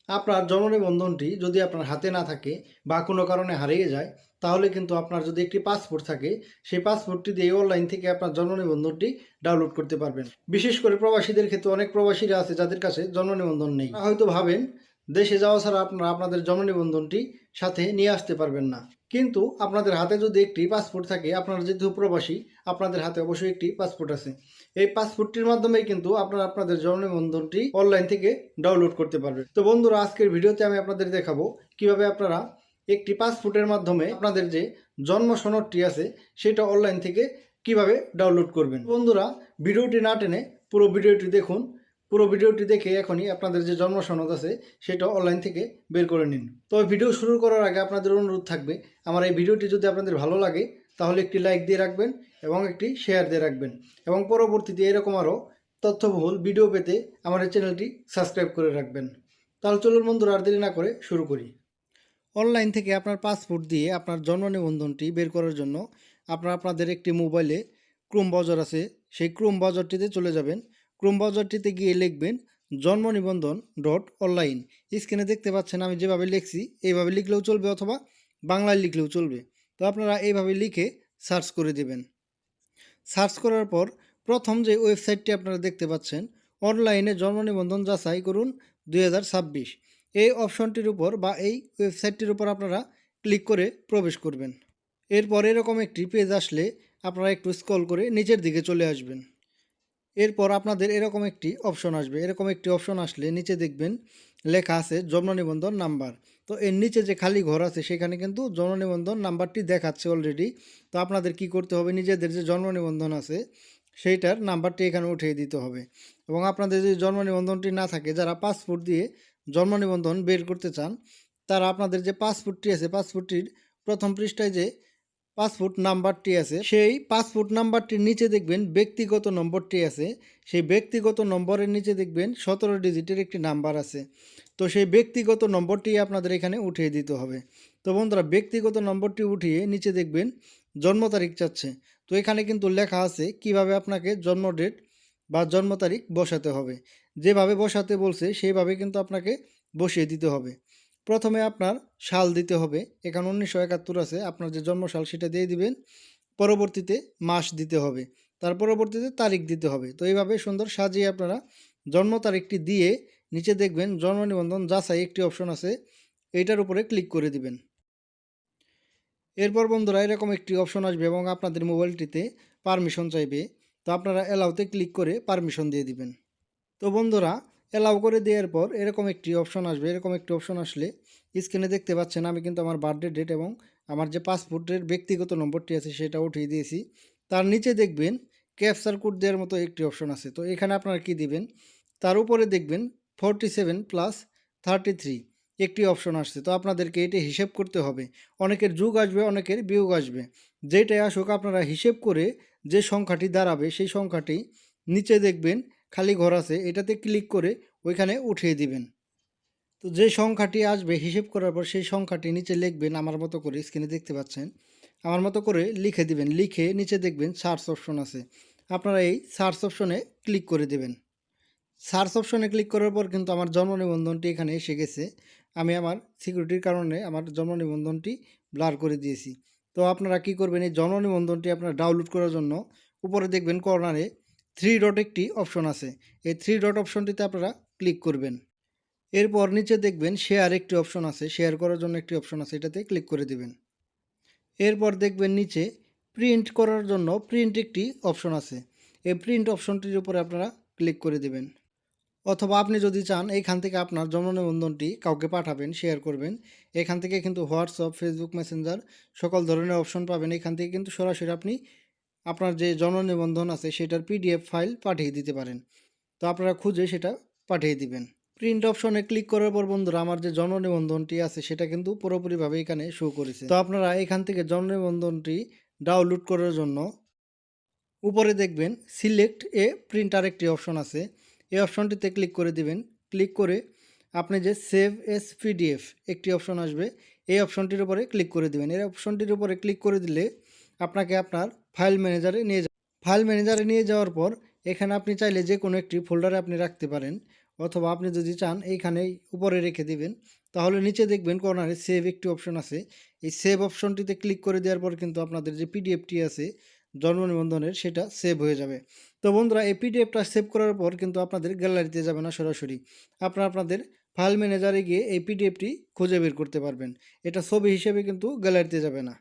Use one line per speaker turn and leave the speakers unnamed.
আপনার জন্ম নিবন্ধনটি যদি আপনার হাতে না থাকে বা কোনো কারণে হারিয়ে যায়, তাহলে কিন্তু আপনার যদি একটি পাসপোর্ট থাকে, সেই পাসপোর্টটি দিয়ে অনলাইন থেকে আপনার জন্ম নিবন্ধনটি ডাউনলোড করতে পারবেন। বিশেষ করে প্রবাসীদের ক্ষেত্রে অনেক প্রবাসীরা আছে যাদের কাছে জন্ম নিবন্ধন নেই। তারা হয়তো ভাবেন দেশে যাওয়া ছাড়া আপনারা আপনাদের জন্ম নিবন্ধনটি সাথে নিয়ে আসতে পারবেন না। কিন্তু আপনাদের হাতে যদি একটি পাসপোর্ট থাকে, আপনারা যেহেতু প্রবাসী, আপনাদের হাতে অবশ্যই একটি পাসপোর্ট আছে। এই পাসপোর্টটির মাধ্যমেই কিন্তু আপনারা আপনাদের জন্ম নিবন্ধনটি অনলাইন থেকে ডাউনলোড করতে পারবেন। তো বন্ধুরা, আজকের ভিডিওতে আমি আপনাদের দেখাবো কিভাবে আপনারা একটি পাসপোর্টের মাধ্যমে আপনাদের যে জন্ম সনদটি আছে সেটা অনলাইন থেকে কিভাবে ডাউনলোড করবেন। বন্ধুরা, ভিডিওটি না টেনে পুরো ভিডিওটি দেখুন। পুরো ভিডিওটি দেখে এখনই আপনাদের যে জন্ম সনদ আছে সেটা অনলাইন থেকে বের করে নিন। তবে ভিডিও শুরু করার আগে আপনাদের অনুরোধ থাকবে, আমার এই ভিডিওটি যদি আপনাদের ভালো লাগে তাহলে একটি লাইক দিয়ে রাখবেন এবং একটি শেয়ার দিয়ে রাখবেন, এবং পরবর্তীতে এরকম আরও তথ্যবহুল ভিডিও পেতে আমার এই চ্যানেলটি সাবস্ক্রাইব করে রাখবেন। তাহলে চলুন বন্ধুরা, আর দেরি না করে শুরু করি। অনলাইন থেকে আপনার পাসপোর্ট দিয়ে আপনার জন্ম নিবন্ধনটি বের করার জন্য আপনাদের একটি মোবাইলে ক্রোম ব্রাউজার আছে, সেই ক্রোম ব্রাউজারটিতে চলে যাবেন। ক্রোম ব্রাউজারটিতে গিয়ে লিখবেন জন্মনিবন্ধন.অনলাইন। স্ক্রিনে দেখতে পাচ্ছেন আমি যেভাবে লিখছি এইভাবে লিখলেও চলবে অথবা বাংলায় লিখলেও চলবে। তো আপনারা এইভাবে লিখে সার্চ করে দেবেন। সার্চ করার পর প্রথম যে ওয়েবসাইটটি আপনারা দেখতে পাচ্ছেন, অনলাইনে জন্ম নিবন্ধন যাচাই করুন 2026, এই অপশনটির উপর বা এই ওয়েবসাইটটির উপর আপনারা ক্লিক করে প্রবেশ করবেন। এরপর এরকম একটি পেজ আসলে আপনারা একটু স্ক্রল করে নিচের দিকে চলে আসবেন। এরপর আপনাদের এরকম একটি অপশন আসবে। এরকম একটি অপশন আসলে নিচে দেখবেন লেখা আছে জন্ম নিবন্ধন নাম্বার। তো এর নিচে যে খালি ঘর আছে সেখানে কিন্তু জন্ম নিবন্ধন নাম্বারটি দেখাচ্ছে অলরেডি। তো আপনাদের কি করতে হবে, নিজেদের যে জন্ম নিবন্ধন আছে সেইটার নাম্বারটি এখানে উঠিয়ে দিতে হবে। এবং আপনাদের যদি জন্ম নিবন্ধনটি না থাকে, যারা পাসপোর্ট দিয়ে জন্ম নিবন্ধন বের করতে চান, তারা আপনাদের যে পাসপোর্টটি আছে পাসপোর্টটির প্রথম পৃষ্ঠায় যে পাসপোর্ট নাম্বারটি আছে সেই পাসপোর্ট নাম্বারটির নিচে দেখবেন ব্যক্তিগত নম্বরটি আছে। সেই ব্যক্তিগত নম্বরের নিচে দেখবেন 17 ডিজিটের একটি নাম্বার আছে। তো সেই ব্যক্তিগত নম্বরটি আপনাদের এখানে উঠিয়ে দিতে হবে। তো বন্ধুরা, ব্যক্তিগত নম্বরটি উঠিয়ে নিচে দেখবেন জন্ম তারিখ চাচ্ছে। তো এখানে কিন্তু লেখা আছে কিভাবে আপনাকে জন্ম ডেট বা জন্ম তারিখ বসাতে হবে। যেভাবে বসাতে বলছে সেইভাবে কিন্তু আপনাকে বসিয়ে দিতে হবে। প্রথমে আপনার সাল দিতে হবে, এখানে 1971 আছে, আপনার যে জন্মসাল সেটা দিয়ে দিবেন। পরবর্তীতে মাস দিতে হবে, তার পরবর্তীতে তারিখ দিতে হবে। তো এইভাবে সুন্দর সাজিয়ে আপনারা জন্ম তারিখটি দিয়ে নিচে দেখবেন জন্ম নিবন্ধন যাচাই একটি অপশন আছে, এইটার উপরে ক্লিক করে দিবেন। এরপর বন্ধুরা এরকম একটি অপশন আসবে এবং আপনাদের মোবাইলটিতে পারমিশন চাইবে। তো আপনারা অ্যালাউতে ক্লিক করে পারমিশন দিয়ে দিবেন। তো বন্ধুরা, অ্যালাউ করে দেওয়ার পর এরকম একটি অপশন আসবে। এরকম একটি অপশন আসলে স্ক্রিনে দেখতে পাচ্ছেন আমি কিন্তু আমার বার্থডে ডেট এবং আমার যে পাসপোর্টের ব্যক্তিগত নম্বরটি আছে সেটা উঠিয়ে দিয়েছি। তার নিচে দেখবেন ক্যাপচার কোড দেওয়ার মতো একটি অপশন আছে। তো এখানে আপনারা কি দিবেন, তার উপরে দেখবেন 47+33 একটি অপশন আসছে। তো আপনাদেরকে এটা হিসেব করতে হবে। অনেকের যোগ আসবে, অনেকের বিয়োগ আসবে। যেটাই আসুক আপনারা হিসেব করে যে সংখ্যাটি দাঁড়াবে সেই সংখ্যাটি নিচে দেখবেন খালি ঘর আছে, এটাতে ক্লিক করে ওইখানে উঠিয়ে দিবেন। তো যে সংখ্যাটি আসবে হিসেব করার পর সেই সংখ্যাটি নিচে লিখবেন আমার মতো করে, স্ক্রিনে দেখতে পাচ্ছেন আমার মতো করে লিখে দিবেন। লিখে নিচে দেখবেন সার্চ অপশন আছে, আপনারা এই সার্চ অপশনে ক্লিক করে দেবেন। সার্চ অপশনে ক্লিক করার পর কিন্তু আমার জন্ম নিবন্ধনটি এখানে এসে গেছে। আমি আমার সিকিউরিটির কারণে আমার জন্ম নিবন্ধনটি ব্লার করে দিয়েছি। তো আপনারা কি করবেন, এই জন্ম নিবন্ধনটি আপনারা ডাউনলোড করার জন্য উপরে দেখবেন কর্নারে 3 ডট একটি অপশন আছে। এই 3 ডট অপশনটিতে আপনারা ক্লিক করবেন। এরপর নিচে দেখবেন শেয়ার একটি অপশন আছে, শেয়ার করার জন্য একটি অপশন আছে, এটাতে ক্লিক করে দিবেন। এরপর দেখবেন নিচে প্রিন্ট করার জন্য প্রিন্ট একটি অপশন আছে, এই প্রিন্ট অপশনটির উপরে আপনারা ক্লিক করে দিবেন। অথবা আপনি যদি চান এইখান থেকে আপনার জন্ম নিবন্ধনটি কাউকে পাঠাবেন, শেয়ার করবেন, এখান থেকে কিন্তু হোয়াটসঅ্যাপ, ফেসবুক মেসেঞ্জার সকল ধরনের অপশন পাবেন। এখান থেকে কিন্তু সরাসরি আপনি আপনার যে জন্ম নিবন্ধন আছে সেটার পিডিএফ ফাইল পাঠিয়ে দিতে পারেন। তো আপনারা খুঁজে সেটা পাঠিয়ে দিবেন। প্রিন্ট অপশনে ক্লিক করার পর বন্ধুরা আমার যে জন্ম নিবন্ধনটি আছে সেটা কিন্তু পুরোপুরিভাবে এখানে শো করেছে। তো আপনারা এখান থেকে জন্ম নিবন্ধনটি ডাউনলোড করার জন্য উপরে দেখবেন সিলেক্ট এ প্রিন্টার একটি অপশন আছে, এই অপশনটিতে ক্লিক করে দিবেন। ক্লিক করে আপনি যে সেভ এস পিডিএফ একটি অপশন আসবে, এই অপশনটির উপরে ক্লিক করে দিবেন। এই অপশনটির উপরে ক্লিক করে দিলে আপনাকে আপনার ফাইল ম্যানেজারে নিয়ে ফাইল ম্যানেজারে নিয়ে যাওয়ার পর এখানে আপনি চাইলে যে কোনো একটি ফোল্ডারে আপনি রাখতে পারেন। অথবা আপনি যদি চান এইখানেই উপরে রেখে দিবেন। তাহলে নিচে দেখবেন কর্নারে সেভ একটি অপশন আছে। এই সেভ অপশনটিতে ক্লিক করে দেওয়ার পর কিন্তু আপনাদের যে পিডিএফটি আছে জন্ম নিবন্ধনের সেটা সেভ হয়ে যাবে। তো বন্ধুরা এই পিডিএফটা সেভ করার পর কিন্তু আপনাদের গ্যালারিতে যাবে না সরাসরি। আপনারা আপনাদের ফাইল ম্যানেজারে গিয়ে এই পিডিএফটি খুঁজে বের করতে পারবেন। এটা ছবি হিসেবে কিন্তু গ্যালারিতে যাবে না।